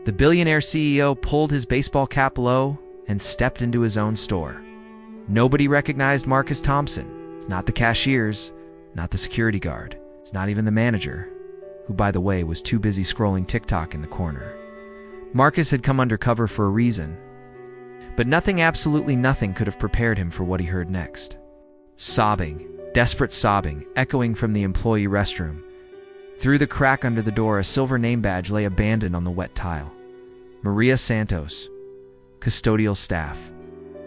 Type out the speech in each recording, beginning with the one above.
The billionaire CEO pulled his baseball cap low and stepped into his own store. Nobody recognized Marcus Thompson. It's not the cashiers, not the security guard. It's not even the manager, who, by the way, was too busy scrolling TikTok in the corner. Marcus had come undercover for a reason, but nothing, absolutely nothing, could have prepared him for what he heard next. Sobbing, desperate sobbing, echoing from the employee restroom. Through the crack under the door, a silver name badge lay abandoned on the wet tile. Maria Santos, custodial staff.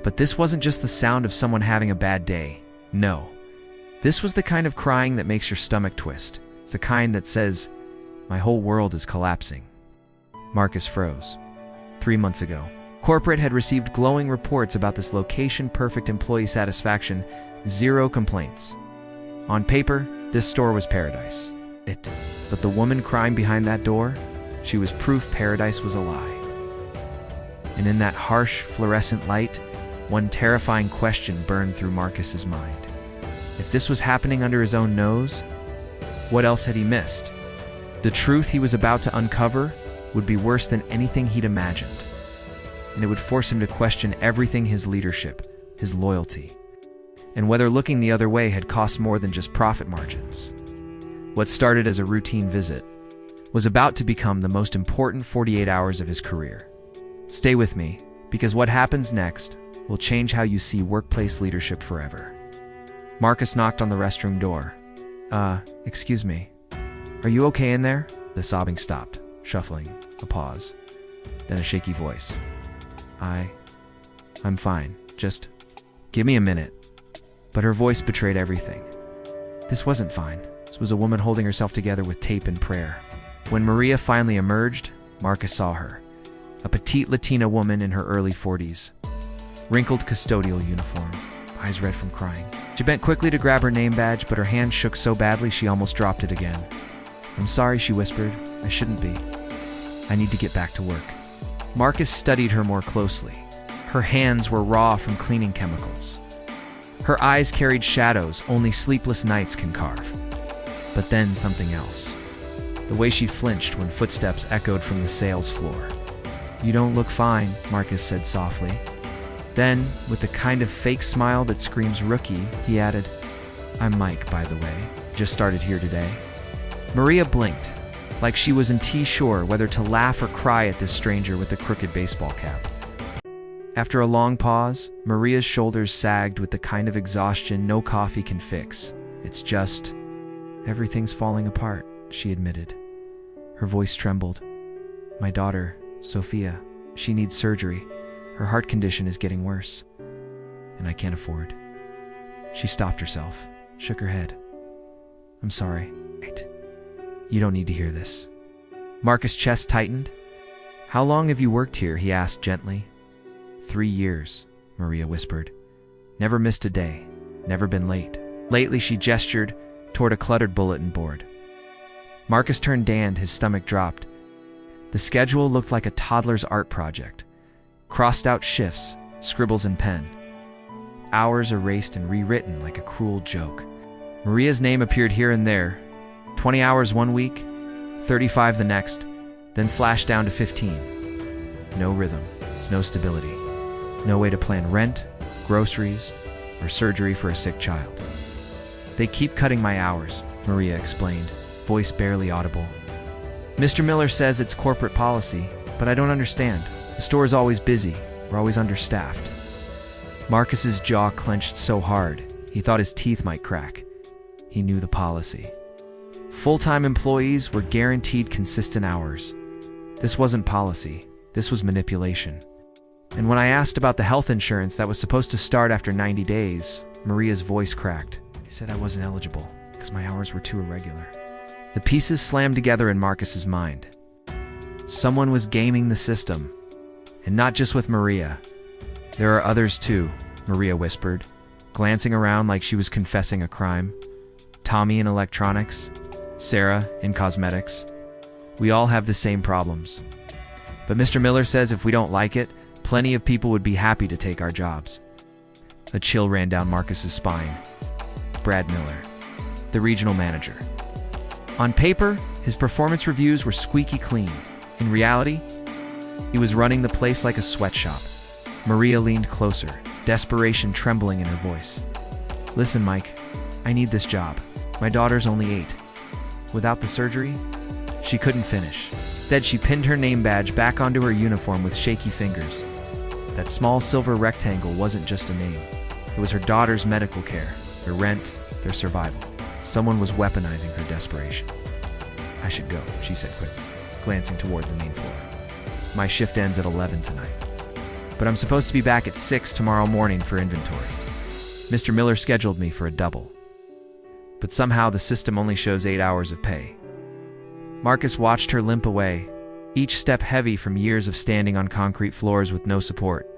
But this wasn't just the sound of someone having a bad day. No. This was the kind of crying that makes your stomach twist. It's the kind that says, "My whole world is collapsing." Marcus froze. 3 months ago, corporate had received glowing reports about this location-perfect employee satisfaction, 0 complaints. On paper, this store was paradise. But the woman crying behind that door, she was proof paradise was a lie. And in that harsh, fluorescent light, one terrifying question burned through Marcus's mind. If this was happening under his own nose, what else had he missed? The truth he was about to uncover would be worse than anything he'd imagined. And it would force him to question everything: his leadership, his loyalty, and whether looking the other way had cost more than just profit margins. What started as a routine visit was about to become the most important 48 hours of his career. Stay with me, because what happens next will change how you see workplace leadership forever. Marcus knocked on the restroom door. Excuse me. Are you okay in there?" The sobbing stopped, shuffling, a pause, then a shaky voice. I'm fine. Just give me a minute." But her voice betrayed everything. This wasn't fine. This was a woman holding herself together with tape and prayer. When Maria finally emerged, Marcus saw her. A petite Latina woman in her early 40s. Wrinkled custodial uniform, eyes red from crying. She bent quickly to grab her name badge, but her hand shook so badly she almost dropped it again. "I'm sorry," she whispered. "I shouldn't be. I need to get back to work." Marcus studied her more closely. Her hands were raw from cleaning chemicals. Her eyes carried shadows only sleepless nights can carve. But then something else. The way she flinched when footsteps echoed from the sales floor. "You don't look fine," Marcus said softly. Then, with the kind of fake smile that screams rookie, he added, "I'm Mike, by the way. Just started here today." Maria blinked, like she wasn't sure whether to laugh or cry at this stranger with the crooked baseball cap. After a long pause, Maria's shoulders sagged with the kind of exhaustion no coffee can fix. "It's just, everything's falling apart," she admitted. Her voice trembled. "My daughter, Sophia, she needs surgery. Her heart condition is getting worse, and I can't afford." She stopped herself, shook her head. "I'm sorry. You don't need to hear this." Marcus' chest tightened. "How long have you worked here?" he asked gently. 3 years, Maria whispered. "Never missed a day, never been late." Lately, she gestured toward a cluttered bulletin board. Marcus turned Dan, his stomach dropped. The schedule looked like a toddler's art project. Crossed out shifts, scribbles in pen. Hours erased and rewritten like a cruel joke. Maria's name appeared here and there. 20 hours one week, 35 the next, then slashed down to 15. No rhythm, no stability. No way to plan rent, groceries, or surgery for a sick child. "They keep cutting my hours," Maria explained, voice barely audible. "Mr. Miller says it's corporate policy, but I don't understand. The store is always busy. We're always understaffed." Marcus's jaw clenched so hard, he thought his teeth might crack. He knew the policy. Full-time employees were guaranteed consistent hours. This wasn't policy. This was manipulation. And when I asked about the health insurance that was supposed to start after 90 days, Maria's voice cracked. He said I wasn't eligible because my hours were too irregular. The pieces slammed together in Marcus's mind. Someone was gaming the system. And not just with Maria. "There are others too," Maria whispered, glancing around like she was confessing a crime. "Tommy in electronics, Sarah in cosmetics. We all have the same problems. But Mr. Miller says if we don't like it, plenty of people would be happy to take our jobs." A chill ran down Marcus's spine. Brad Miller, the regional manager. On paper, his performance reviews were squeaky clean. In reality, He was running the place like a sweatshop. Maria leaned closer, desperation trembling in her voice. "Listen, Mike, I need this job. My daughter's only 8. Without the surgery?" She couldn't finish. Instead, she pinned her name badge back onto her uniform with shaky fingers. That small silver rectangle wasn't just a name. It was her daughter's medical care, their rent, their survival. Someone was weaponizing her desperation. "I should go," she said quickly, glancing toward the main floor. "My shift ends at 11 tonight. But I'm supposed to be back at 6 tomorrow morning for inventory. Mr. Miller scheduled me for a double. But somehow the system only shows 8 hours of pay." Marcus watched her limp away, each step heavy from years of standing on concrete floors with no support.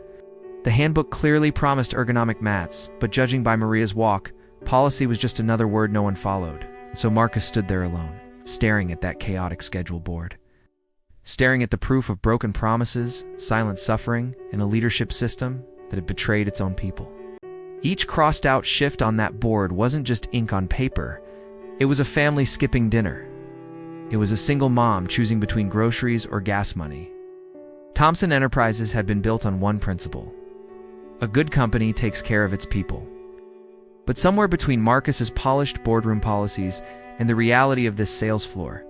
The handbook clearly promised ergonomic mats, but judging by Maria's walk, policy was just another word no one followed. So Marcus stood there alone, staring at that chaotic schedule board. Staring at the proof of broken promises, silent suffering, and a leadership system that had betrayed its own people. Each crossed-out shift on that board wasn't just ink on paper. It was a family skipping dinner. It was a single mom choosing between groceries or gas money. Thompson Enterprises had been built on one principle: a good company takes care of its people. But somewhere between Marcus's polished boardroom policies and the reality of this sales floor,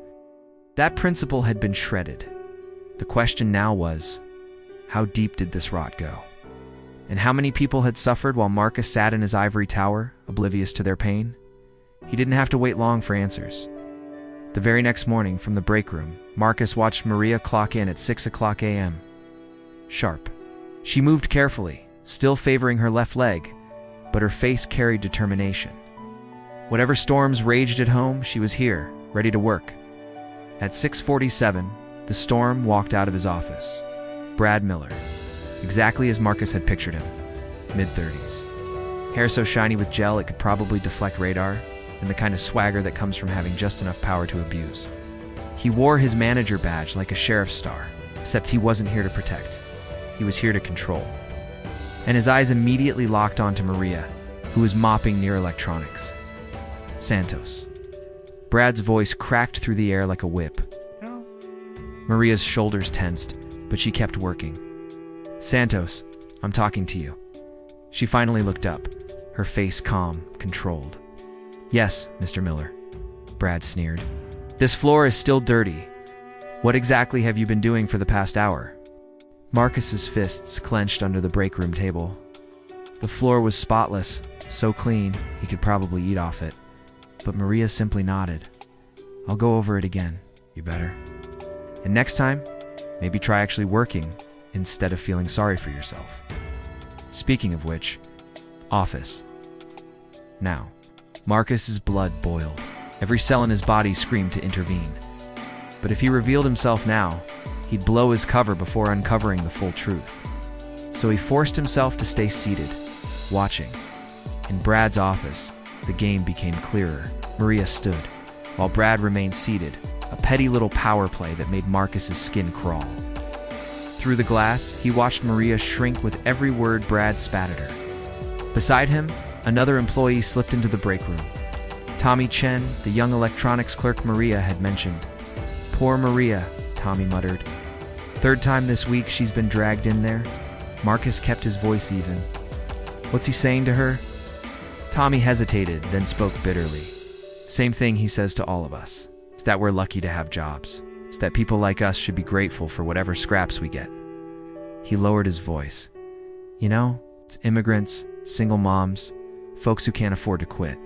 that principle had been shredded. The question now was, how deep did this rot go? And how many people had suffered while Marcus sat in his ivory tower, oblivious to their pain? He didn't have to wait long for answers. The very next morning, from the break room, Marcus watched Maria clock in at 6 a.m. Sharp. She moved carefully, still favoring her left leg, but her face carried determination. Whatever storms raged at home, she was here, ready to work. At 6:47, the storm walked out of his office. Brad Miller, exactly as Marcus had pictured him, mid-30s. Hair so shiny with gel it could probably deflect radar, and the kind of swagger that comes from having just enough power to abuse. He wore his manager badge like a sheriff's star, except he wasn't here to protect. He was here to control. And his eyes immediately locked onto Maria, who was mopping near electronics. "Santos." Brad's voice cracked through the air like a whip. No. Maria's shoulders tensed, but she kept working. "Santos, I'm talking to you." She finally looked up, her face calm, controlled. "Yes, Mr. Miller," Brad sneered. "This floor is still dirty. What exactly have you been doing for the past hour?" Marcus's fists clenched under the break room table. The floor was spotless, so clean he could probably eat off it. But Maria simply nodded. "I'll go over it again. You better. And next time, maybe try actually working instead of feeling sorry for yourself." Speaking of which, office. Now, Marcus's blood boiled. Every cell in his body screamed to intervene. But if he revealed himself now, he'd blow his cover before uncovering the full truth. So he forced himself to stay seated, watching. In Brad's office, the game became clearer. Maria stood, while Brad remained seated, a petty little power play that made Marcus's skin crawl. Through the glass, he watched Maria shrink with every word Brad spat at her. Beside him, another employee slipped into the break room. Tommy Chen, the young electronics clerk Maria had mentioned. "Poor Maria," Tommy muttered. "Third time this week she's been dragged in there." Marcus kept his voice even. "What's he saying to her?" Tommy hesitated, then spoke bitterly. "Same thing he says to all of us. It's that we're lucky to have jobs. It's that people like us should be grateful for whatever scraps we get." He lowered his voice. "You know, it's immigrants, single moms, folks who can't afford to quit.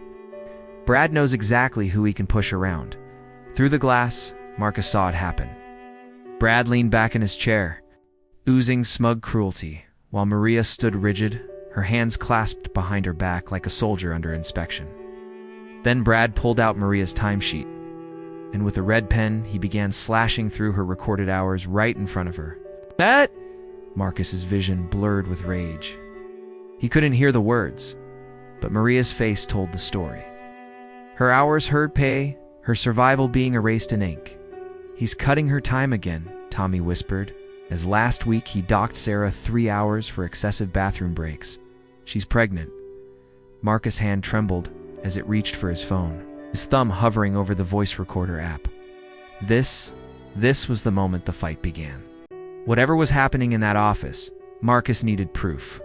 Brad knows exactly who he can push around." Through the glass, Marcus saw it happen. Brad leaned back in his chair, oozing smug cruelty, while Maria stood rigid, her hands clasped behind her back like a soldier under inspection. Then Brad pulled out Maria's timesheet, and with a red pen, he began slashing through her recorded hours right in front of her. "That?" Marcus's vision blurred with rage. He couldn't hear the words, but Maria's face told the story. Her hours, her pay, her survival being erased in ink. "He's cutting her time again," Tommy whispered, as last week he docked Sarah 3 hours for excessive bathroom breaks. "She's pregnant." Marcus' hand trembled as it reached for his phone, his thumb hovering over the voice recorder app. This was the moment the fight began. Whatever was happening in that office, Marcus needed proof.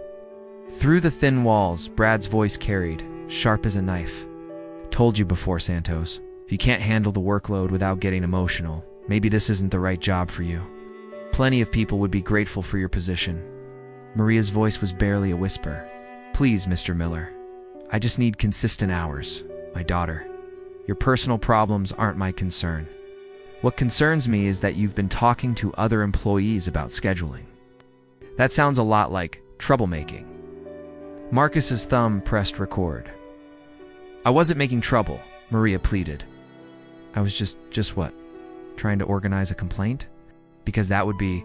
Through the thin walls, Brad's voice carried, sharp as a knife. Told you before, Santos. If you can't handle the workload without getting emotional, maybe this isn't the right job for you. Plenty of people would be grateful for your position. Maria's voice was barely a whisper. Please, Mr. Miller. I just need consistent hours. My daughter. Your personal problems aren't my concern. What concerns me is that you've been talking to other employees about scheduling. That sounds a lot like troublemaking. Marcus's thumb pressed record. I wasn't making trouble, Maria pleaded. I was just what? Trying to organize a complaint? Because that would be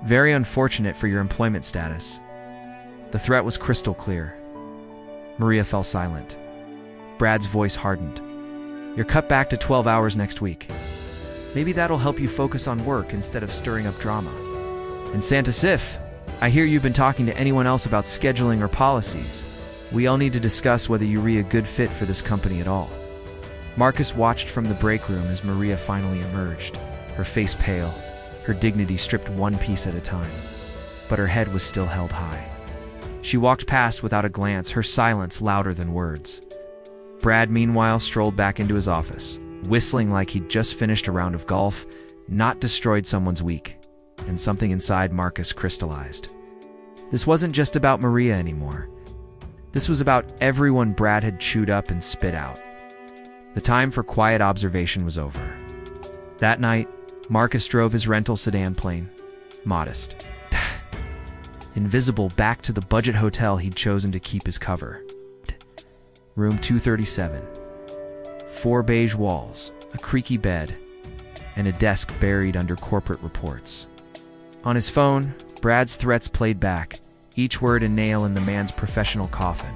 very unfortunate for your employment status. The threat was crystal clear. Maria fell silent. Brad's voice hardened. You're cut back to 12 hours next week. Maybe that'll help you focus on work instead of stirring up drama. And Santos, if I hear you've been talking to anyone else about scheduling or policies, we all need to discuss whether you're a good fit for this company at all. Marcus watched from the break room as Maria finally emerged, her face pale, her dignity stripped one piece at a time. But her head was still held high. She walked past without a glance, her silence louder than words. Brad, meanwhile, strolled back into his office, whistling like he'd just finished a round of golf, not destroyed someone's week, and something inside Marcus crystallized. This wasn't just about Maria anymore. This was about everyone Brad had chewed up and spit out. The time for quiet observation was over. That night, Marcus drove his rental sedan plane, modest, invisible, back to the budget hotel he'd chosen to keep his cover. Room 237. 4 beige walls, a creaky bed, and a desk buried under corporate reports. On his phone, Brad's threats played back, each word a nail in the man's professional coffin.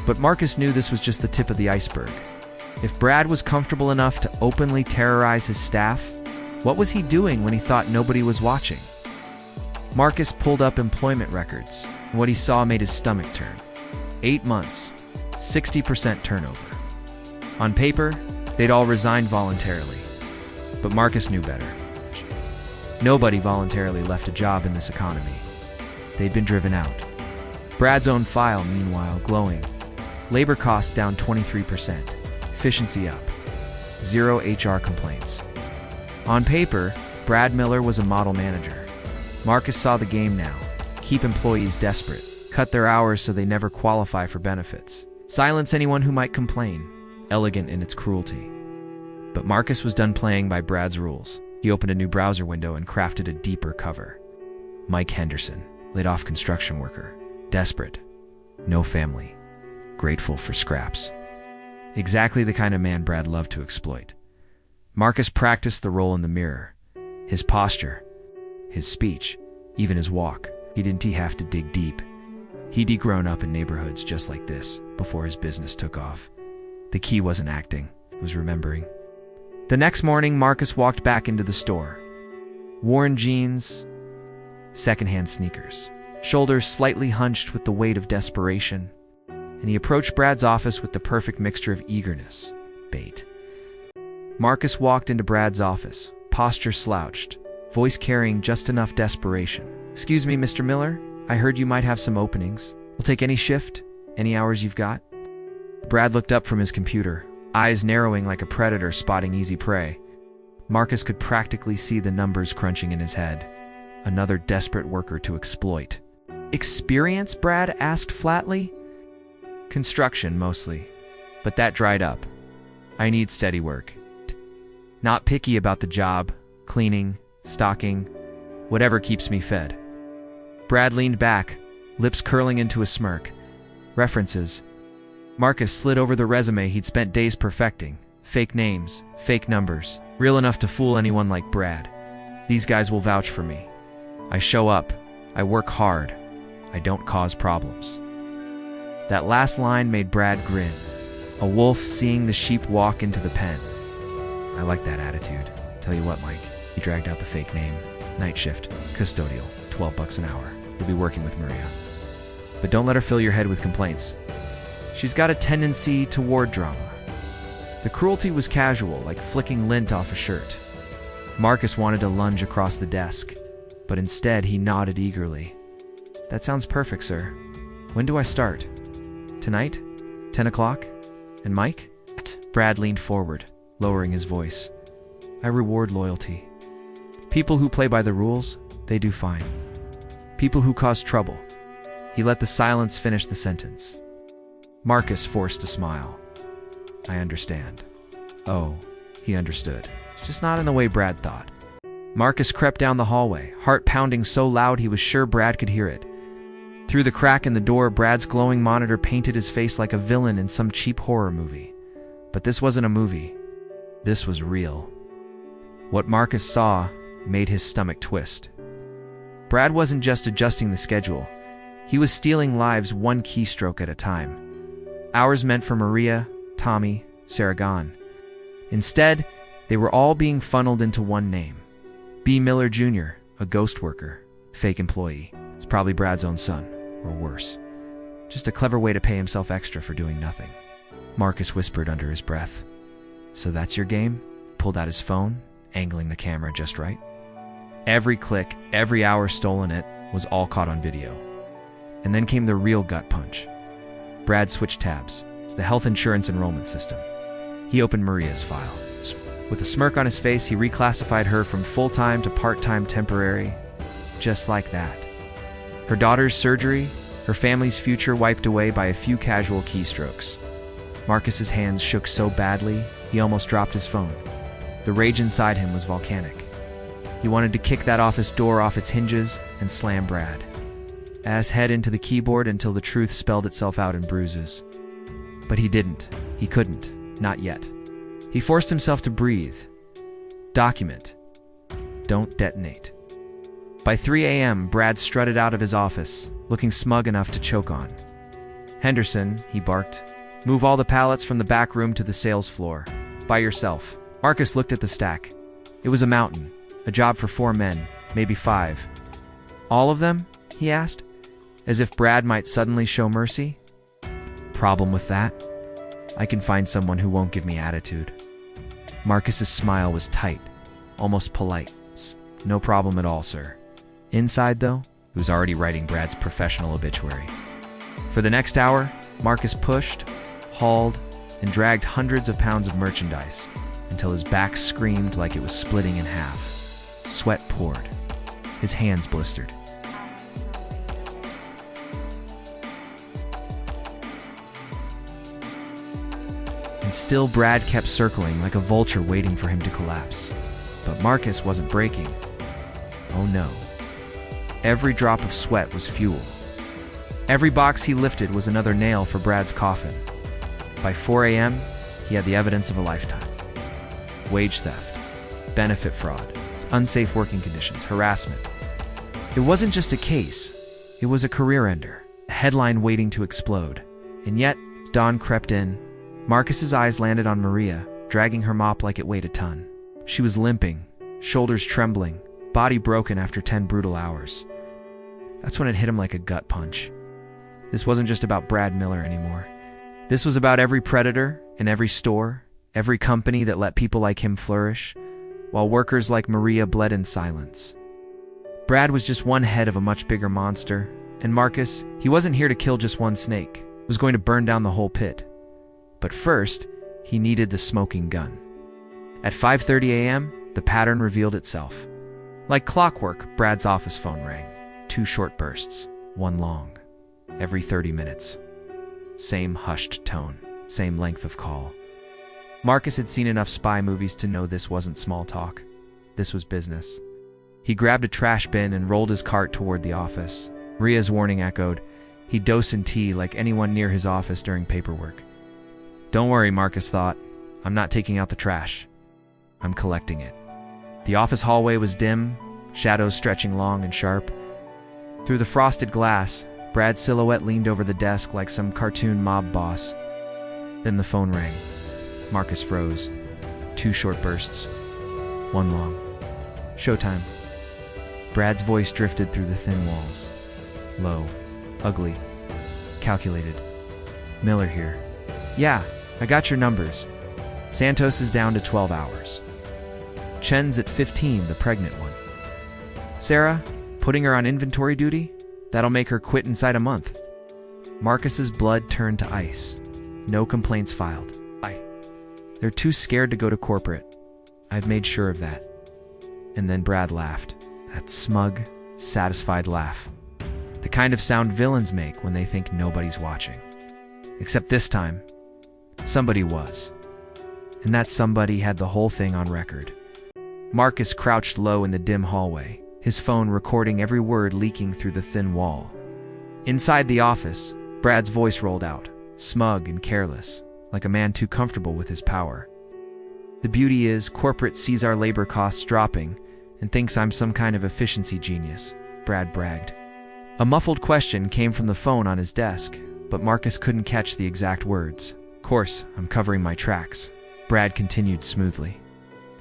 But Marcus knew this was just the tip of the iceberg. If Brad was comfortable enough to openly terrorize his staff, what was he doing when he thought nobody was watching? Marcus pulled up employment records, and what he saw made his stomach turn. 8 months, 60% turnover. On paper, they'd all resigned voluntarily. But Marcus knew better. Nobody voluntarily left a job in this economy. They'd been driven out. Brad's own file, meanwhile, glowing. Labor costs down 23%. Efficiency up. 0 HR complaints. On paper, Brad Miller was a model manager. Marcus saw the game now. Keep employees desperate. Cut their hours so they never qualify for benefits. Silence anyone who might complain. Elegant in its cruelty. But Marcus was done playing by Brad's rules. He opened a new browser window and crafted a deeper cover. Mike Henderson, laid off construction worker. Desperate. No family. Grateful for scraps. Exactly the kind of man Brad loved to exploit. Marcus practiced the role in the mirror. His posture, his speech, even his walk. He didn't have to dig deep. He'd grown up in neighborhoods just like this before his business took off. The key wasn't acting, it was remembering. The next morning, Marcus walked back into the store. Worn jeans, secondhand sneakers, shoulders slightly hunched with the weight of desperation, and he approached Brad's office with the perfect mixture of eagerness, bait. Marcus walked into Brad's office, posture slouched, voice carrying just enough desperation. Excuse me, Mr. Miller, I heard you might have some openings. We'll take any shift, any hours you've got. Brad looked up from his computer, eyes narrowing like a predator spotting easy prey. Marcus could practically see the numbers crunching in his head. Another desperate worker to exploit. Experience? Brad asked flatly. Construction, mostly. But that dried up. I need steady work. Not picky about the job, cleaning, stocking, whatever keeps me fed. Brad leaned back, lips curling into a smirk. References. Marcus slid over the resume he'd spent days perfecting. Fake names, fake numbers, real enough to fool anyone like Brad. These guys will vouch for me. I show up, I work hard, I don't cause problems. That last line made Brad grin. A wolf seeing the sheep walk into the pen. I like that attitude. Tell you what, Mike, he dragged out the fake name. Night shift, custodial, $12 an hour. You'll be working with Maria. But don't let her fill your head with complaints. She's got a tendency toward drama. The cruelty was casual, like flicking lint off a shirt. Marcus wanted to lunge across the desk. but instead he nodded eagerly. "That sounds perfect, sir. When do I start? Tonight? 10 o'clock? And Mike?" Brad leaned forward, lowering his voice. "I reward loyalty. People who play by the rules, they do fine. People who cause trouble." He let the silence finish the sentence. Marcus forced a smile. "I understand." Oh, he understood. Just not in the way Brad thought. Marcus crept down the hallway, heart pounding so loud he was sure Brad could hear it. Through the crack in the door, Brad's glowing monitor painted his face like a villain in some cheap horror movie. But this wasn't a movie. This was real. What Marcus saw made his stomach twist. Brad wasn't just adjusting the schedule. He was stealing lives one keystroke at a time. Hours meant for Maria, Tommy, Saragon. Instead, they were all being funneled into one name. B. Miller Jr., a ghost worker, fake employee. It's probably Brad's own son, or worse. Just a clever way to pay himself extra for doing nothing. Marcus whispered under his breath. "So that's your game?" Pulled out his phone, angling the camera just right. Every click, every hour stolen it, was all caught on video. And then came the real gut punch. Brad switched tabs. It's the health insurance enrollment system. He opened Maria's file. With a smirk on his face, he reclassified her from full-time to part-time temporary. Just like that. Her daughter's surgery, her family's future wiped away by a few casual keystrokes. Marcus's hands shook so badly, he almost dropped his phone. The rage inside him was volcanic. He wanted to kick that office door off its hinges and slam Brad. Ass head into the keyboard until the truth spelled itself out in bruises. But he didn't. He couldn't. Not yet. He forced himself to breathe. Document. Don't detonate. By 3 a.m., Brad strutted out of his office, looking smug enough to choke on. "Henderson," he barked, "move all the pallets from the back room to the sales floor. By yourself." Marcus looked at the stack. It was a mountain. A job for 4 men, maybe 5. "All of them?" he asked, as if Brad might suddenly show mercy. "Problem with that? I can find someone who won't give me attitude." Marcus's smile was tight, almost polite. "No problem at all, sir." Inside, though, he was already writing Brad's professional obituary. For the next hour, Marcus pushed, hauled, and dragged hundreds of pounds of merchandise until his back screamed like it was splitting in half. Sweat poured. His hands blistered. And still Brad kept circling like a vulture waiting for him to collapse. But Marcus wasn't breaking. Oh no. Every drop of sweat was fuel. Every box he lifted was another nail for Brad's coffin. By 4 a.m., he had the evidence of a lifetime. Wage theft, benefit fraud, unsafe working conditions, harassment. It wasn't just a case. It was a career ender, a headline waiting to explode. And yet, as dawn crept in, Marcus's eyes landed on Maria, dragging her mop like it weighed a ton. She was limping, shoulders trembling, body broken after 10 brutal hours. That's when it hit him like a gut punch. This wasn't just about Brad Miller anymore. This was about every predator in every store, every company that let people like him flourish, while workers like Maria bled in silence. Brad was just one head of a much bigger monster, and Marcus, he wasn't here to kill just one snake. He was going to burn down the whole pit. But first, he needed the smoking gun. At 5:30 a.m., the pattern revealed itself. Like clockwork, Brad's office phone rang. 2 short bursts, 1 long. Every 30 minutes. Same hushed tone, same length of call. Marcus had seen enough spy movies to know this wasn't small talk. This was business. He grabbed a trash bin and rolled his cart toward the office. Maria's warning echoed. He'd dose in tea like anyone near his office during paperwork. Don't worry, Marcus thought. I'm not taking out the trash. I'm collecting it. The office hallway was dim, shadows stretching long and sharp. Through the frosted glass, Brad's silhouette leaned over the desk like some cartoon mob boss. Then the phone rang. Marcus froze. 2 short bursts. 1 long. Showtime. Brad's voice drifted through the thin walls. Low. Ugly. Calculated. Miller here. Yeah, I got your numbers. Santos is down to 12 hours. Chen's at 15, the pregnant one. Sarah, putting her on inventory duty? That'll make her quit inside a month. Marcus's blood turned to ice. No complaints filed. They're too scared to go to corporate. I've made sure of that. And then Brad laughed. That smug, satisfied laugh. The kind of sound villains make when they think nobody's watching. Except this time, somebody was. And that somebody had the whole thing on record. Marcus crouched low in the dim hallway, his phone recording every word leaking through the thin wall. Inside the office, Brad's voice rolled out, smug and careless, like a man too comfortable with his power. The beauty is, corporate sees our labor costs dropping and thinks I'm some kind of efficiency genius, Brad bragged. A muffled question came from the phone on his desk, but Marcus couldn't catch the exact words. Of course, I'm covering my tracks, Brad continued smoothly.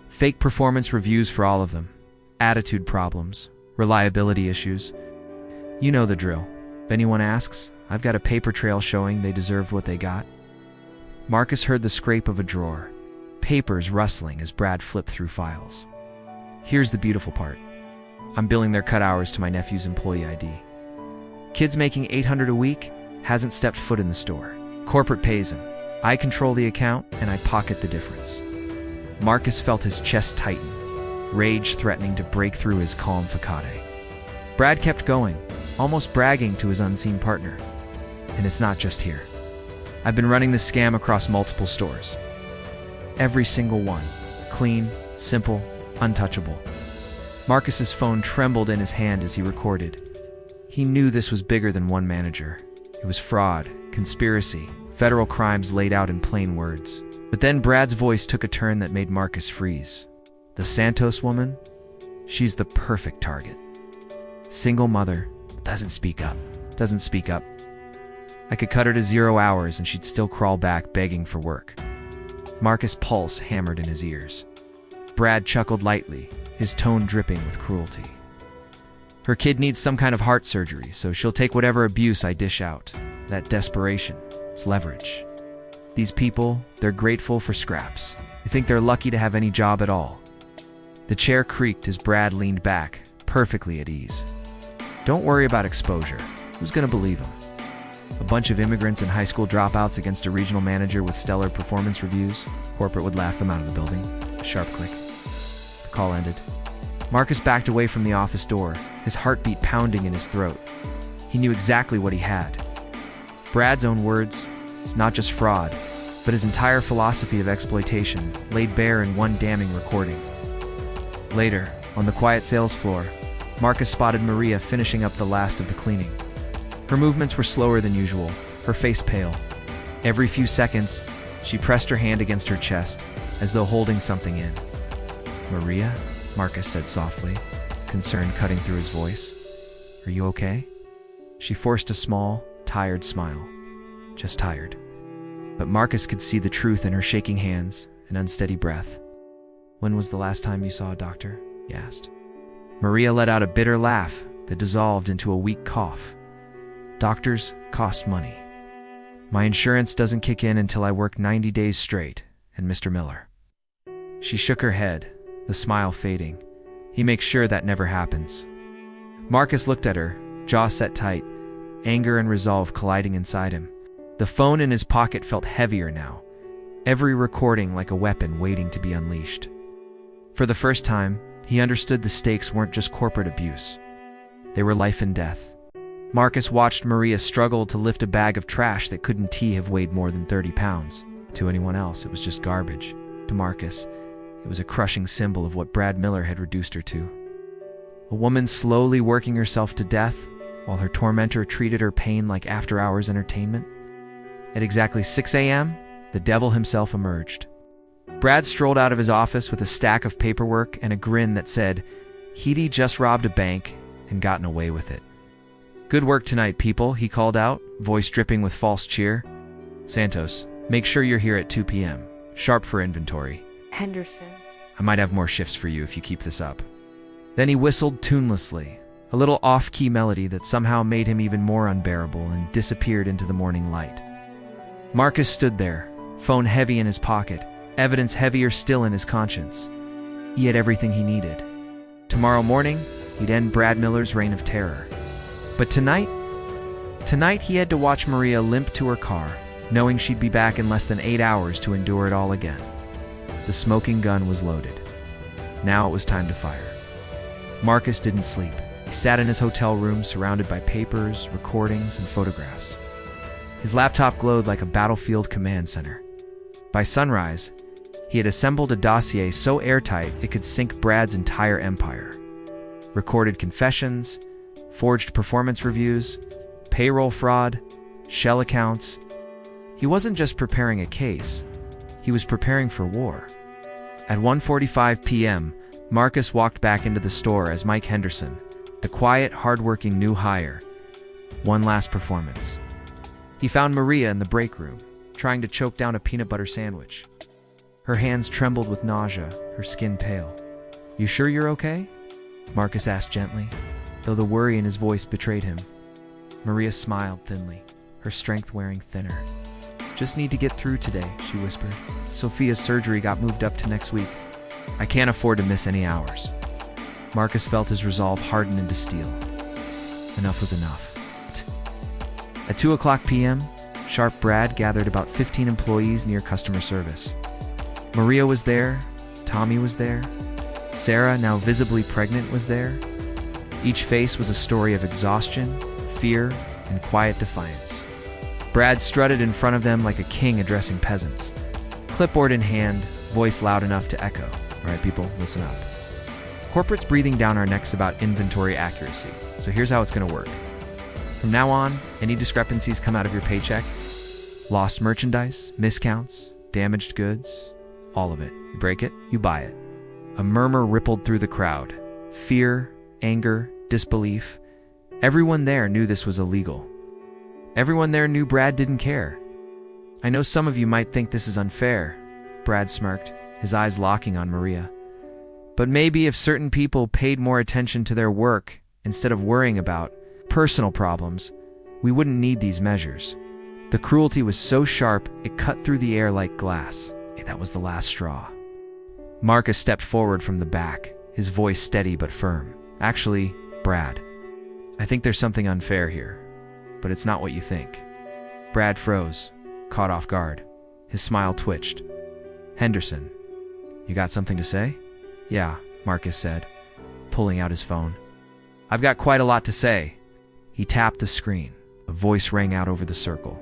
Fake performance reviews for all of them. Attitude problems, reliability issues. You know the drill. If anyone asks, I've got a paper trail showing they deserved what they got. Marcus heard the scrape of a drawer, papers rustling as Brad flipped through files. Here's the beautiful part. I'm billing their cut hours to my nephew's employee ID. Kid's making $800 a week, hasn't stepped foot in the store. Corporate pays him. I control the account, and I pocket the difference. Marcus felt his chest tighten, rage threatening to break through his calm facade. Brad kept going, almost bragging to his unseen partner. And it's not just here. I've been running this scam across multiple stores. Every single one. Clean, simple, untouchable. Marcus's phone trembled in his hand as he recorded. He knew this was bigger than one manager. It was fraud, conspiracy, federal crimes laid out in plain words. But then Brad's voice took a turn that made Marcus freeze. The Santos woman? She's the perfect target. Single mother, doesn't speak up. I could cut her to 0 hours and she'd still crawl back begging for work. Marcus' pulse hammered in his ears. Brad chuckled lightly, his tone dripping with cruelty. Her kid needs some kind of heart surgery, so she'll take whatever abuse I dish out. That desperation, it's leverage. These people, they're grateful for scraps. They think they're lucky to have any job at all. The chair creaked as Brad leaned back, perfectly at ease. Don't worry about exposure. Who's gonna believe him? A bunch of immigrants and high school dropouts against a regional manager with stellar performance reviews? Corporate would laugh them out of the building. A sharp click. The call ended. Marcus backed away from the office door, his heartbeat pounding in his throat. He knew exactly what he had. Brad's own words, it's not just fraud, but his entire philosophy of exploitation, laid bare in one damning recording. Later, on the quiet sales floor, Marcus spotted Maria finishing up the last of the cleaning. Her movements were slower than usual, her face pale. Every few seconds, she pressed her hand against her chest, as though holding something in. Maria? Marcus said softly, concern cutting through his voice. Are you okay? She forced a small, tired smile. Just tired. But Marcus could see the truth in her shaking hands and unsteady breath. When was the last time you saw a doctor? He asked. Maria let out a bitter laugh that dissolved into a weak cough. Doctors cost money. My insurance doesn't kick in until I work 90 days straight, and Mr. Miller. She shook her head, the smile fading. He makes sure that never happens. Marcus looked at her, jaw set tight, anger and resolve colliding inside him. The phone in his pocket felt heavier now, every recording like a weapon waiting to be unleashed. For the first time, he understood the stakes weren't just corporate abuse. They were life and death. Marcus watched Maria struggle to lift a bag of trash that couldn't have weighed more than 30 pounds. To anyone else, it was just garbage. To Marcus, it was a crushing symbol of what Brad Miller had reduced her to. A woman slowly working herself to death, while her tormentor treated her pain like after-hours entertainment. At exactly 6 a.m., the devil himself emerged. Brad strolled out of his office with a stack of paperwork and a grin that said, he'd just robbed a bank and gotten away with it. Good work tonight, people, he called out, voice dripping with false cheer. Santos, make sure you're here at 2 p.m., sharp for inventory. Henderson. I might have more shifts for you if you keep this up. Then he whistled tunelessly, a little off-key melody that somehow made him even more unbearable, and disappeared into the morning light. Marcus stood there, phone heavy in his pocket, evidence heavier still in his conscience. He had everything he needed. Tomorrow morning, He'd end Brad Miller's reign of terror. But tonight he had to watch Maria limp to her car, knowing she'd be back in less than 8 hours to endure it all again. The smoking gun was loaded. Now it was time to fire. Marcus didn't sleep. He sat in his hotel room surrounded by papers, recordings, and photographs. His laptop glowed like a battlefield command center. By sunrise, he had assembled a dossier so airtight it could sink Brad's entire empire. Recorded confessions, forged performance reviews, payroll fraud, shell accounts. He wasn't just preparing a case, he was preparing for war. At 1:45 p.m., Marcus walked back into the store as Mike Henderson, the quiet, hardworking new hire. One last performance. He found Maria in the break room, trying to choke down a peanut butter sandwich. Her hands trembled with nausea, her skin pale. "You sure you're okay?" Marcus asked gently, though the worry in his voice betrayed him. Maria smiled thinly, her strength wearing thinner. "Just need to get through today," she whispered. "Sophia's surgery got moved up to next week. I can't afford to miss any hours." Marcus felt his resolve harden into steel. Enough was enough. At 2:00 p.m., Sharp Brad gathered about 15 employees near customer service. Maria was there, Tommy was there, Sarah, now visibly pregnant, was there. Each face was a story of exhaustion, fear, and quiet defiance. Brad strutted in front of them like a king addressing peasants. Clipboard in hand, voice loud enough to echo. "All right, people, listen up. Corporate's breathing down our necks about inventory accuracy, so here's how it's going to work. From now on, any discrepancies come out of your paycheck. Lost merchandise, miscounts, damaged goods, all of it. You break it, you buy it." A murmur rippled through the crowd. Fear, anger, disbelief. Everyone there knew this was illegal. Everyone there knew Brad didn't care. "I know some of you might think this is unfair," Brad smirked, his eyes locking on Maria. "But maybe if certain people paid more attention to their work instead of worrying about personal problems, we wouldn't need these measures." The cruelty was so sharp, it cut through the air like glass. That was the last straw. Marcus stepped forward from the back, his voice steady but firm. "Actually, Brad, I think there's something unfair here, but it's not what you think." Brad froze, caught off guard. His smile twitched. "Henderson, you got something to say?" "Yeah," Marcus said, pulling out his phone. "I've got quite a lot to say." He tapped the screen. A voice rang out over the circle.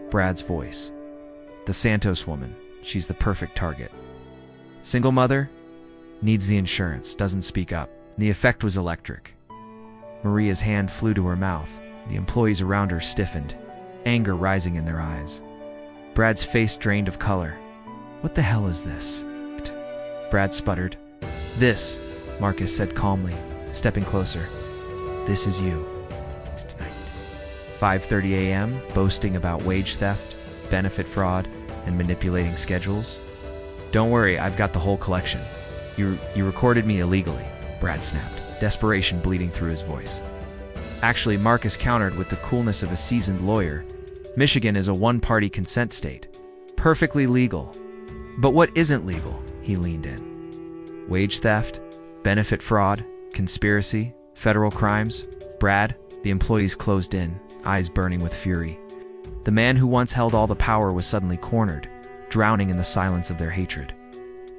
Brad's voice. "The Santos woman. She's the perfect target. Single mother, needs the insurance, doesn't speak up." The effect was electric. Maria's hand flew to her mouth. The employees around her stiffened, anger rising in their eyes. Brad's face drained of color. "What the hell is this?" Brad sputtered. "This," Marcus said calmly, stepping closer. "This is you. It's tonight." 5:30 a.m., boasting about wage theft, benefit fraud, and manipulating schedules. "Don't worry, I've got the whole collection. You recorded me illegally," Brad snapped, desperation bleeding through his voice. Actually, Marcus countered with the coolness of a seasoned lawyer. "Michigan is a one-party consent state. Perfectly legal. But what isn't legal?" He leaned in. "Wage theft, benefit fraud, conspiracy, federal crimes." Brad, the employees closed in, eyes burning with fury. The man who once held all the power was suddenly cornered, drowning in the silence of their hatred.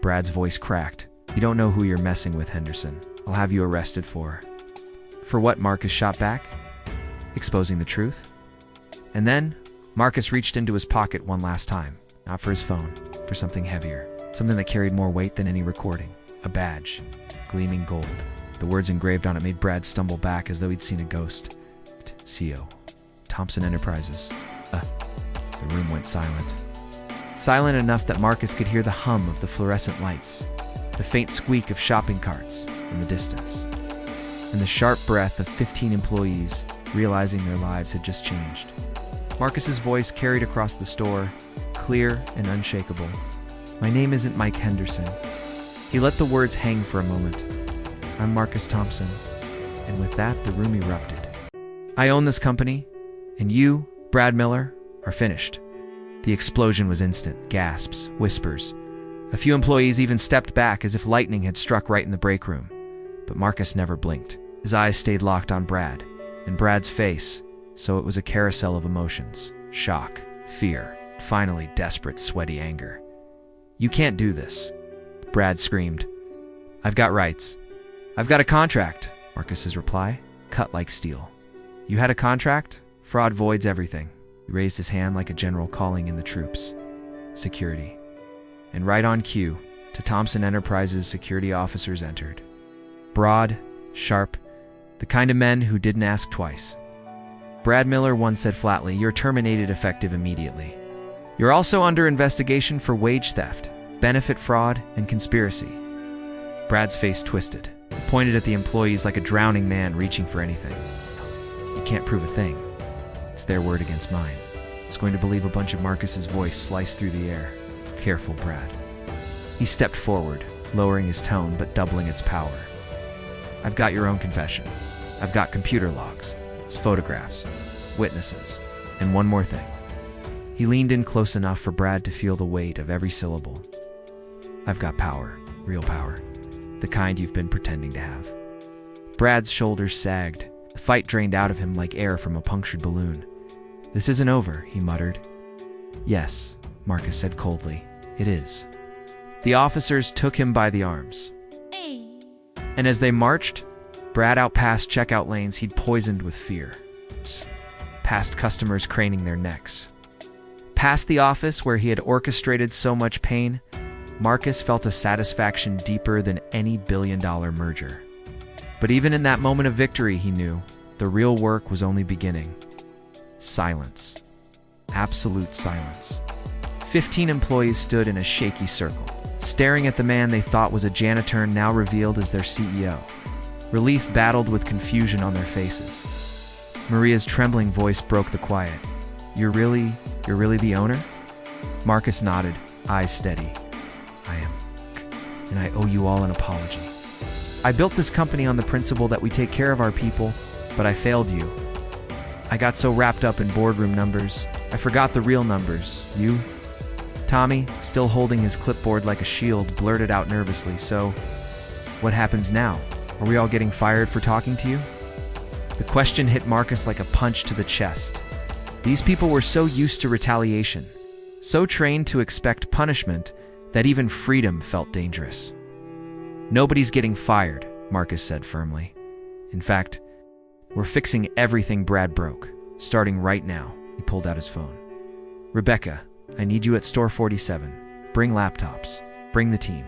Brad's voice cracked. "You don't know who you're messing with, Henderson. I'll have you arrested for..." "For what?" Marcus shot back. "Exposing the truth." And then, Marcus reached into his pocket one last time, not for his phone, for something heavier, something that carried more weight than any recording. A badge, gleaming gold. The words engraved on it made Brad stumble back as though he'd seen a ghost. CO. Thompson Enterprises. The room went silent. Silent enough that Marcus could hear the hum of the fluorescent lights, the faint squeak of shopping carts in the distance, and the sharp breath of 15 employees realizing their lives had just changed. Marcus's voice carried across the store, clear and unshakable. "My name isn't Mike Henderson." He let the words hang for a moment. "I'm Marcus Thompson." And with that, the room erupted. "I own this company, and you, Brad Miller, are finished." The explosion was instant. Gasps, whispers. A few employees even stepped back as if lightning had struck right in the break room. But Marcus never blinked. His eyes stayed locked on Brad, and Brad's face, so it was a carousel of emotions. Shock, fear, finally desperate, sweaty anger. "You can't do this," Brad screamed. "I've got rights. I've got a contract," Marcus's reply, cut like steel. "You had a contract? Fraud voids everything." He raised his hand like a general calling in the troops. Security. And right on cue, to Thompson Enterprises security officers entered. Broad, sharp, the kind of men who didn't ask twice. Brad Miller once said flatly, "You're terminated effective immediately. You're also under investigation for wage theft, benefit fraud, and conspiracy." Brad's face twisted. He pointed at the employees like a drowning man reaching for anything. "You can't prove a thing. It's their word against mine." I was going to believe a bunch of Marcus's voice sliced through the air. "Careful, Brad." He stepped forward, lowering his tone but doubling its power. "I've got your own confession. I've got computer logs, photographs, witnesses, and one more thing." He leaned in close enough for Brad to feel the weight of every syllable. "I've got power, real power, the kind you've been pretending to have." Brad's shoulders sagged. The fight drained out of him like air from a punctured balloon. "This isn't over," he muttered. "Yes," Marcus said coldly, "it is." The officers took him by the arms. And as they marched, Brad out past checkout lanes he'd poisoned with fear. Past customers craning their necks. Past the office where he had orchestrated so much pain, Marcus felt a satisfaction deeper than any billion-dollar merger. But even in that moment of victory, he knew the real work was only beginning. Silence. Absolute silence. 15 employees stood in a shaky circle, staring at the man they thought was a janitor now revealed as their CEO. Relief battled with confusion on their faces. Maria's trembling voice broke the quiet. You're really the owner?" Marcus nodded, eyes steady. "I am. And I owe you all an apology. I built this company on the principle that we take care of our people, but I failed you. I got so wrapped up in boardroom numbers, I forgot the real numbers. You?" Tommy, still holding his clipboard like a shield, blurted out nervously, "So, what happens now? Are we all getting fired for talking to you?" The question hit Marcus like a punch to the chest. These people were so used to retaliation, so trained to expect punishment, that even freedom felt dangerous. "Nobody's getting fired," Marcus said firmly. "In fact, we're fixing everything Brad broke, starting right now." He pulled out his phone. "Rebecca, I need you at store 47. Bring laptops. Bring the team.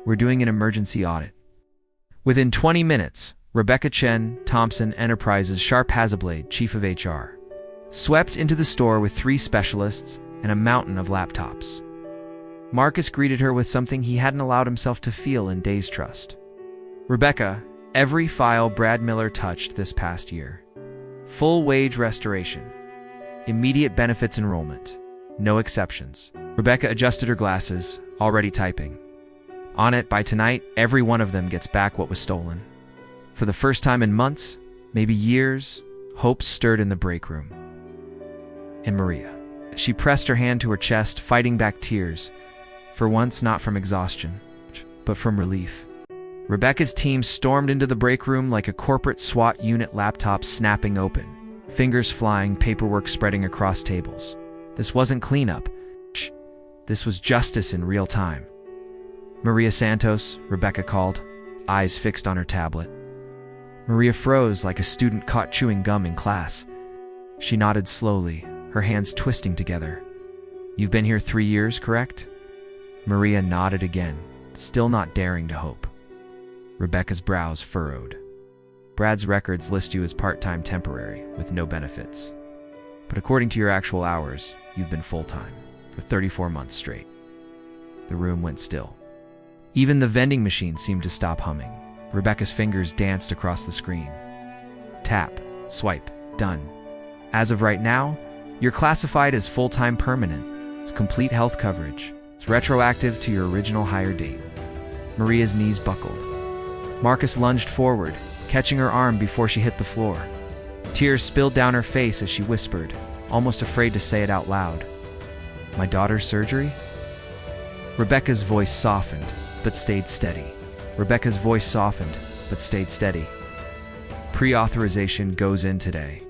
We're doing an emergency audit." Within 20 minutes, Rebecca Chen, Thompson Enterprises Sharp Hazablade, chief of HR, swept into the store with 3 specialists and a mountain of laptops. Marcus greeted her with something he hadn't allowed himself to feel in days' trust. "Rebecca, every file Brad Miller touched this past year. Full wage restoration. Immediate benefits enrollment. No exceptions." Rebecca adjusted her glasses, already typing. "On it, by tonight, every one of them gets back what was stolen." For the first time in months, maybe years, hope stirred in the break room. And Maria. She pressed her hand to her chest, fighting back tears, for once not from exhaustion, but from relief. Rebecca's team stormed into the break room like a corporate SWAT unit, laptops snapping open, fingers flying, paperwork spreading across tables. This wasn't cleanup. This was justice in real time. "Maria Santos," Rebecca called, eyes fixed on her tablet. Maria froze like a student caught chewing gum in class. She nodded slowly, her hands twisting together. "You've been here 3 years, correct?" Maria nodded again, still not daring to hope. Rebecca's brows furrowed. "Brad's records list you as part-time temporary, with no benefits. But according to your actual hours, you've been full-time, for 34 months straight." The room went still. Even the vending machine seemed to stop humming. Rebecca's fingers danced across the screen. Tap, swipe, done. "As of right now, you're classified as full-time permanent. It's complete health coverage. It's retroactive to your original hire date." Maria's knees buckled. Marcus lunged forward, catching her arm before she hit the floor. Tears spilled down her face as she whispered, almost afraid to say it out loud. "My daughter's surgery?" Rebecca's voice softened, but stayed steady. Rebecca's voice softened, but stayed steady. Pre-authorization goes in today.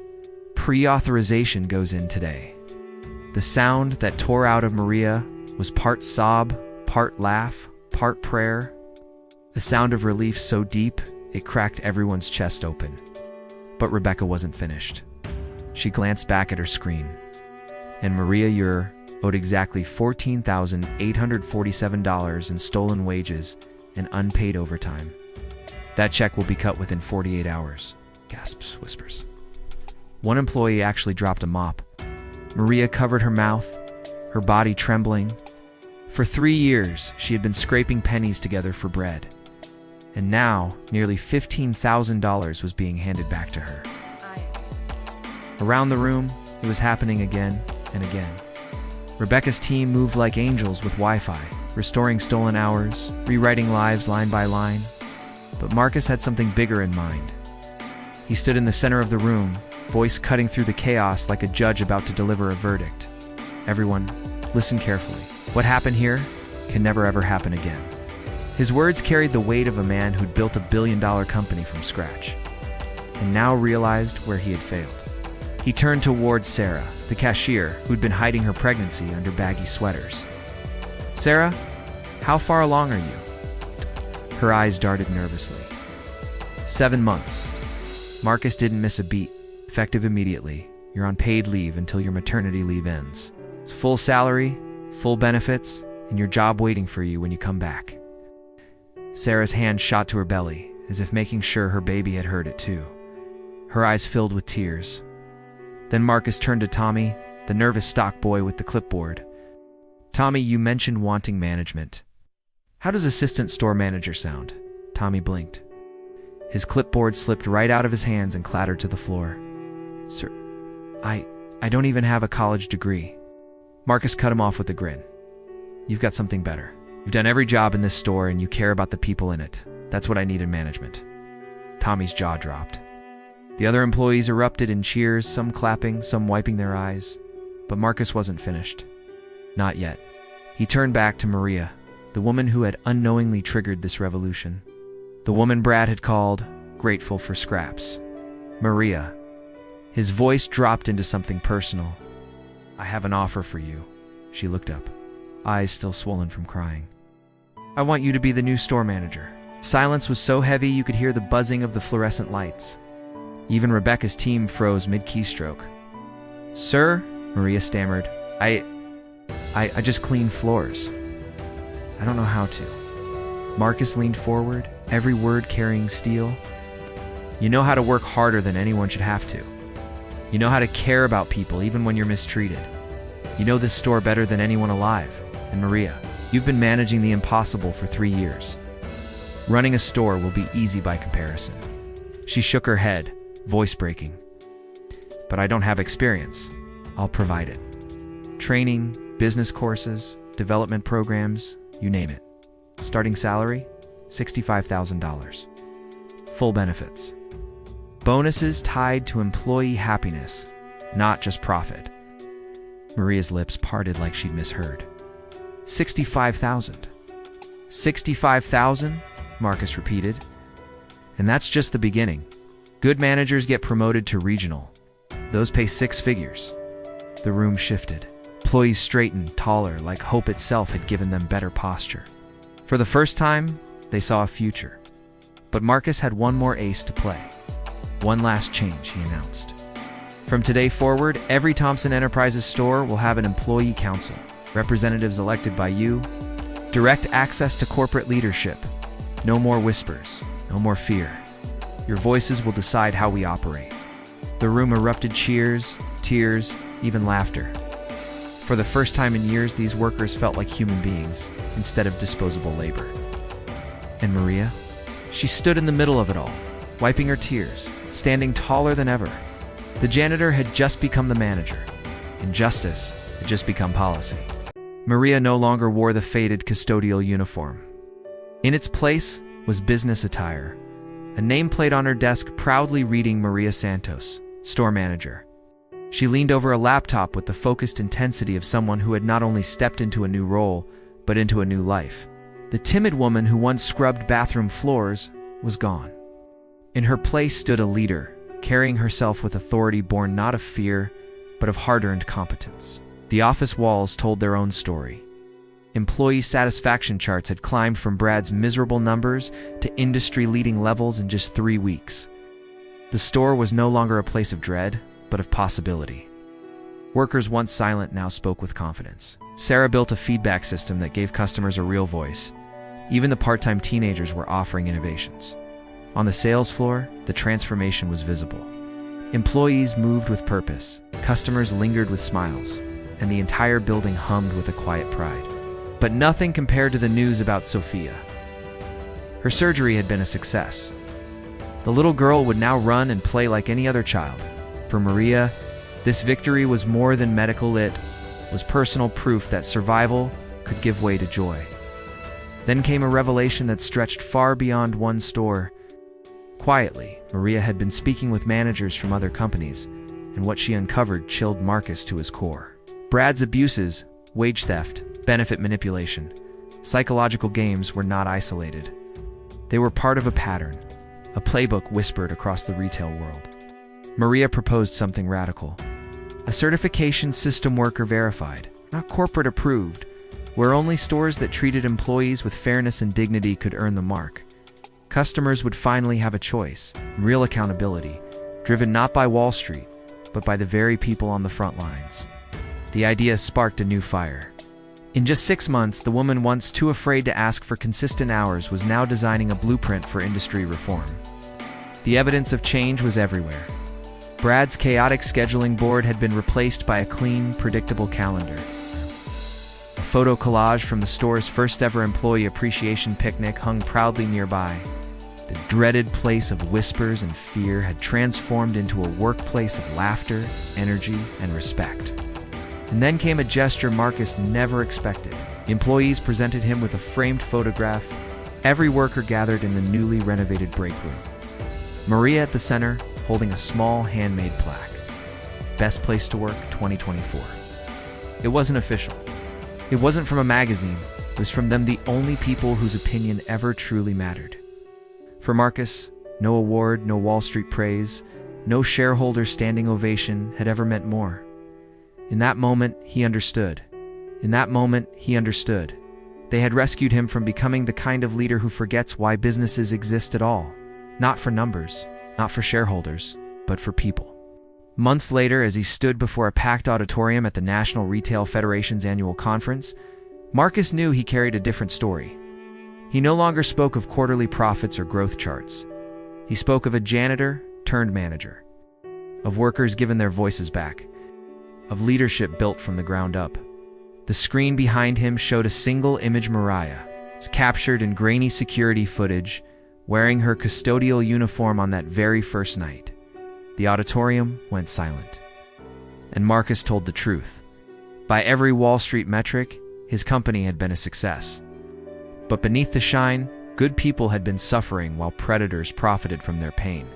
Pre-authorization goes in today. The sound that tore out of Maria was part sob, part laugh, part prayer. A sound of relief so deep, it cracked everyone's chest open. But Rebecca wasn't finished. She glanced back at her screen. And Maria Ure owed exactly $14,847 in stolen wages and unpaid overtime. That check will be cut within 48 hours, gasps, whispers. One employee actually dropped a mop. Maria covered her mouth, her body trembling. For 3 years, she had been scraping pennies together for bread. And now, nearly $15,000 was being handed back to her. Around the room, it was happening again and again. Rebecca's team moved like angels with Wi-Fi, restoring stolen hours, rewriting lives line by line. But Marcus had something bigger in mind. He stood in the center of the room, voice cutting through the chaos like a judge about to deliver a verdict. Everyone, listen carefully. What happened here can never ever happen again. His words carried the weight of a man who'd built a billion-dollar company from scratch, and now realized where he had failed. He turned towards Sarah, the cashier, who'd been hiding her pregnancy under baggy sweaters. "Sarah, how far along are you?" Her eyes darted nervously. 7 months. Marcus didn't miss a beat. Effective immediately. You're on paid leave until your maternity leave ends. It's full salary, full benefits, and your job waiting for you when you come back. Sarah's hand shot to her belly, as if making sure her baby had heard it too. Her eyes filled with tears. Then Marcus turned to Tommy, the nervous stock boy with the clipboard. "Tommy, you mentioned wanting management. How does assistant store manager sound?" Tommy blinked. His clipboard slipped right out of his hands and clattered to the floor. "Sir, I don't even have a college degree." Marcus cut him off with a grin. "You've got something better. You've done every job in this store and you care about the people in it. That's what I need in management." Tommy's jaw dropped. The other employees erupted in cheers, some clapping, some wiping their eyes. But Marcus wasn't finished. Not yet. He turned back to Maria, the woman who had unknowingly triggered this revolution. The woman Brad had called grateful for scraps. "Maria." His voice dropped into something personal. "I have an offer for you." She looked up, eyes still swollen from crying. "I want you to be the new store manager." Silence was so heavy you could hear the buzzing of the fluorescent lights. Even Rebecca's team froze mid-keystroke. "Sir," Maria stammered, I just clean floors. I don't know how to." Marcus leaned forward, every word carrying steel. "You know how to work harder than anyone should have to. You know how to care about people even when you're mistreated. You know this store better than anyone alive. And Maria, you've been managing the impossible for 3 years. Running a store will be easy by comparison." She shook her head, voice breaking. "But I don't have experience. I'll provide it. Training, business courses, development programs, you name it. Starting salary, $65,000. Full benefits. Bonuses tied to employee happiness, not just profit." Maria's lips parted like she'd misheard. 65,000. 65,000? Marcus repeated. "And that's just the beginning. Good managers get promoted to regional. Those pay 6 figures. The room shifted. Employees straightened, taller, like hope itself had given them better posture. For the first time, they saw a future. But Marcus had one more ace to play. One last change, he announced. "From today forward, every Thompson Enterprises store will have an employee council, representatives elected by you, direct access to corporate leadership. No more whispers, no more fear. Your voices will decide how we operate." The room erupted cheers, tears, even laughter. For the first time in years, these workers felt like human beings instead of disposable labor. And Maria? She stood in the middle of it all, wiping her tears, standing taller than ever. The janitor had just become the manager. Injustice had just become policy. Maria no longer wore the faded custodial uniform. In its place was business attire, a nameplate on her desk proudly reading Maria Santos, store manager. She leaned over a laptop with the focused intensity of someone who had not only stepped into a new role, but into a new life. The timid woman who once scrubbed bathroom floors was gone. In her place stood a leader, carrying herself with authority born not of fear, but of hard-earned competence. The office walls told their own story. Employee satisfaction charts had climbed from Brad's miserable numbers to industry-leading levels in just 3 weeks. The store was no longer a place of dread, but of possibility. Workers once silent now spoke with confidence. Sarah built a feedback system that gave customers a real voice. Even the part-time teenagers were offering innovations. On the sales floor, the transformation was visible. Employees moved with purpose, customers lingered with smiles, and the entire building hummed with a quiet pride. But nothing compared to the news about Sophia. Her surgery had been a success. The little girl would now run and play like any other child. For Maria, this victory was more than medical, it was personal proof that survival could give way to joy. Then came a revelation that stretched far beyond one store. Quietly, Maria had been speaking with managers from other companies, and what she uncovered chilled Marcus to his core. Brad's abuses, wage theft, benefit manipulation, psychological games were not isolated. They were part of a pattern, a playbook whispered across the retail world. Maria proposed something radical. A certification system worker verified, not corporate approved, where only stores that treated employees with fairness and dignity could earn the mark. Customers would finally have a choice, real accountability, driven not by Wall Street, but by the very people on the front lines. The idea sparked a new fire. In just 6 months, the woman once too afraid to ask for consistent hours was now designing a blueprint for industry reform. The evidence of change was everywhere. Brad's chaotic scheduling board had been replaced by a clean, predictable calendar. A photo collage from the store's first-ever employee appreciation picnic hung proudly nearby. The dreaded place of whispers and fear had transformed into a workplace of laughter, energy, and respect. And then came a gesture Marcus never expected. Employees presented him with a framed photograph. Every worker gathered in the newly renovated break room. Maria at the center, holding a small handmade plaque. Best Place to Work 2024. It wasn't official. It wasn't from a magazine. It was from them, the only people whose opinion ever truly mattered. For Marcus, no award, no Wall Street praise, no shareholder standing ovation had ever meant more. In that moment, he understood. They had rescued him from becoming the kind of leader who forgets why businesses exist at all. Not for numbers, not for shareholders, but for people. Months later, as he stood before a packed auditorium at the National Retail Federation's annual conference, Marcus knew he carried a different story. He no longer spoke of quarterly profits or growth charts. He spoke of a janitor turned manager, of workers given their voices back, of leadership built from the ground up. The screen behind him showed a single image: Mariah. It's captured in grainy security footage, wearing her custodial uniform on that very first night. The auditorium went silent. And Marcus told the truth. By every Wall Street metric, his company had been a success. But beneath the shine, good people had been suffering while predators profited from their pain.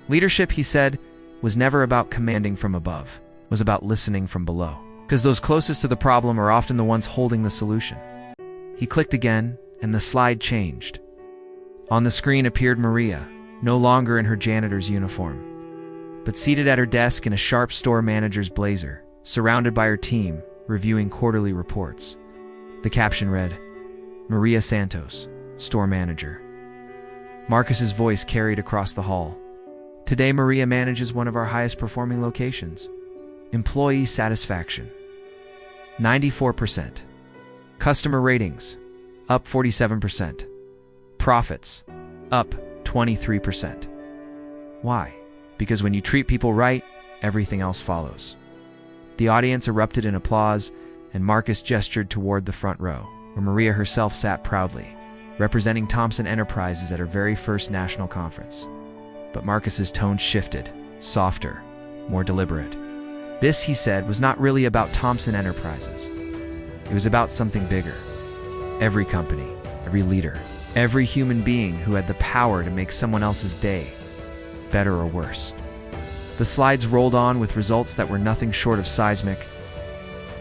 Leadership, he said, was never about commanding from above. It was about listening from below. Because those closest to the problem are often the ones holding the solution. He clicked again, and the slide changed. On the screen appeared Maria, no longer in her janitor's uniform, but seated at her desk in a sharp store manager's blazer, surrounded by her team, reviewing quarterly reports. The caption read, "Maria Santos, store manager." Marcus's voice carried across the hall. "Today, Maria manages one of our highest performing locations. Employee satisfaction, 94%. Customer ratings, up 47%. Profits, up 23%. Why? Because when you treat people right, everything else follows." The audience erupted in applause, and Marcus gestured toward the front row, where Maria herself sat proudly, representing Thomson Enterprises at her very first national conference. But Marcus's tone shifted, softer, more deliberate. This, he said, was not really about Thomson Enterprises. It was about something bigger. Every company, every leader, every human being who had the power to make someone else's day better or worse. The slides rolled on with results that were nothing short of seismic.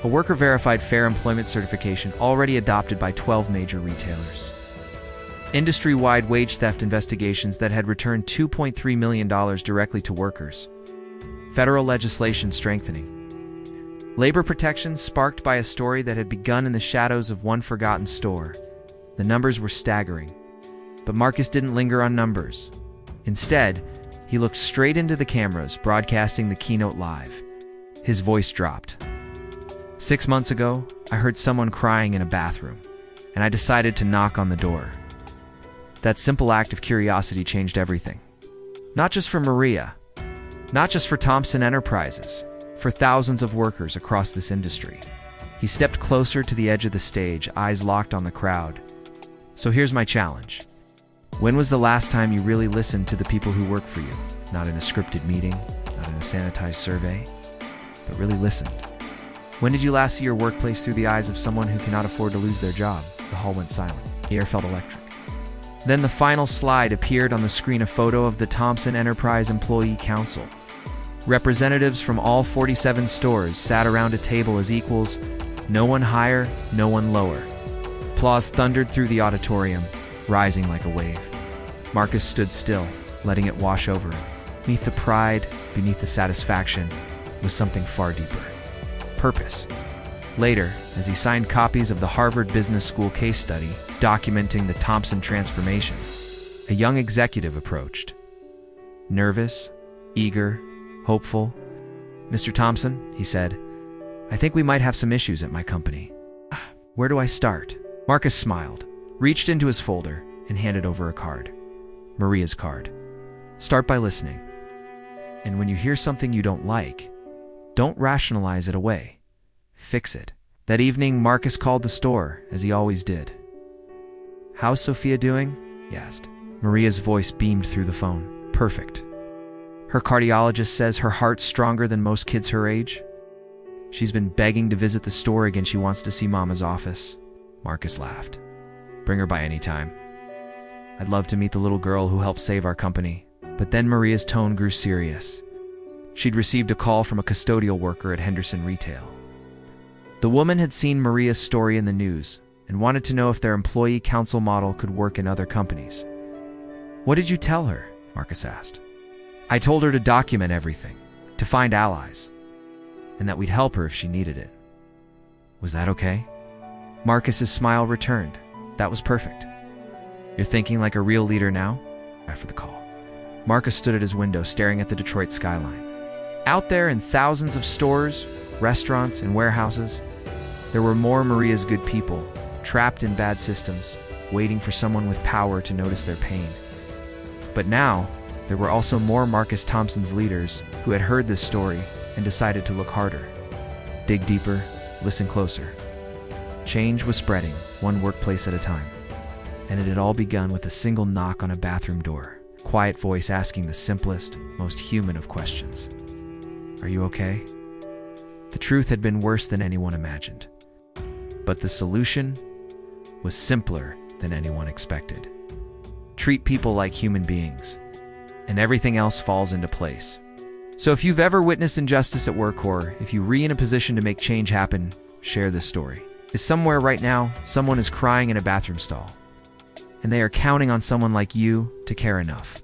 A worker-verified fair employment certification already adopted by 12 major retailers. industry-wide wage theft investigations that had returned $2.3 million directly to workers, federal legislation strengthening, labor protections sparked by a story that had begun in the shadows of one forgotten store. The numbers were staggering, but Marcus didn't linger on numbers. Instead, he looked straight into the cameras, broadcasting the keynote live. His voice dropped. 6 months ago, I heard someone crying in a bathroom, and I decided to knock on the door. That simple act of curiosity changed everything. Not just for Maria, not just for Thompson Enterprises, for thousands of workers across this industry. He stepped closer to the edge of the stage, eyes locked on the crowd. So here's my challenge. When was the last time you really listened to the people who work for you? Not in a scripted meeting, not in a sanitized survey, but really listened. When did you last see your workplace through the eyes of someone who cannot afford to lose their job? The hall went silent. The air felt electric. Then the final slide appeared on the screen, a photo of the Thompson Enterprise Employee Council. Representatives from all 47 stores sat around a table as equals, no one higher, no one lower. Applause thundered through the auditorium, rising like a wave. Marcus stood still, letting it wash over him. Beneath the pride, beneath the satisfaction, was something far deeper. Purpose. Later, as he signed copies of the Harvard Business School case study documenting the Thompson transformation, a young executive approached. Nervous, eager, hopeful. "Mr. Thompson," he said, "I think we might have some issues at my company. Where do I start?" Marcus smiled, reached into his folder, and handed over a card. Maria's card. "Start by listening. And when you hear something you don't like, don't rationalize it away. Fix it." That evening, Marcus called the store, as he always did. "How's Sophia doing?" he asked. Maria's voice beamed through the phone. "Perfect. Her cardiologist says her heart's stronger than most kids her age. She's been begging to visit the store again. She wants to see Mama's office." Marcus laughed. "Bring her by any time. I'd love to meet the little girl who helped save our company." But then Maria's tone grew serious. She'd received a call from a custodial worker at Henderson Retail. The woman had seen Maria's story in the news and wanted to know if their employee council model could work in other companies. "What did you tell her?" Marcus asked. "I told her to document everything, to find allies, and that we'd help her if she needed it." "Was that okay?" Marcus's smile returned. "That was perfect. You're thinking like a real leader now?" After the call, Marcus stood at his window staring at the Detroit skyline. Out there in thousands of stores, restaurants, and warehouses, there were more Maria's good people, trapped in bad systems, waiting for someone with power to notice their pain. But now, there were also more Marcus Thompson's leaders who had heard this story and decided to look harder, dig deeper, listen closer. Change was spreading, one workplace at a time. And it had all begun with a single knock on a bathroom door, a quiet voice asking the simplest, most human of questions. "Are you okay?" The truth had been worse than anyone imagined. But the solution was simpler than anyone expected. Treat people like human beings, and everything else falls into place. So if you've ever witnessed injustice at work, or if you're in a position to make change happen, share this story. Is somewhere right now, someone is crying in a bathroom stall, and they are counting on someone like you to care enough.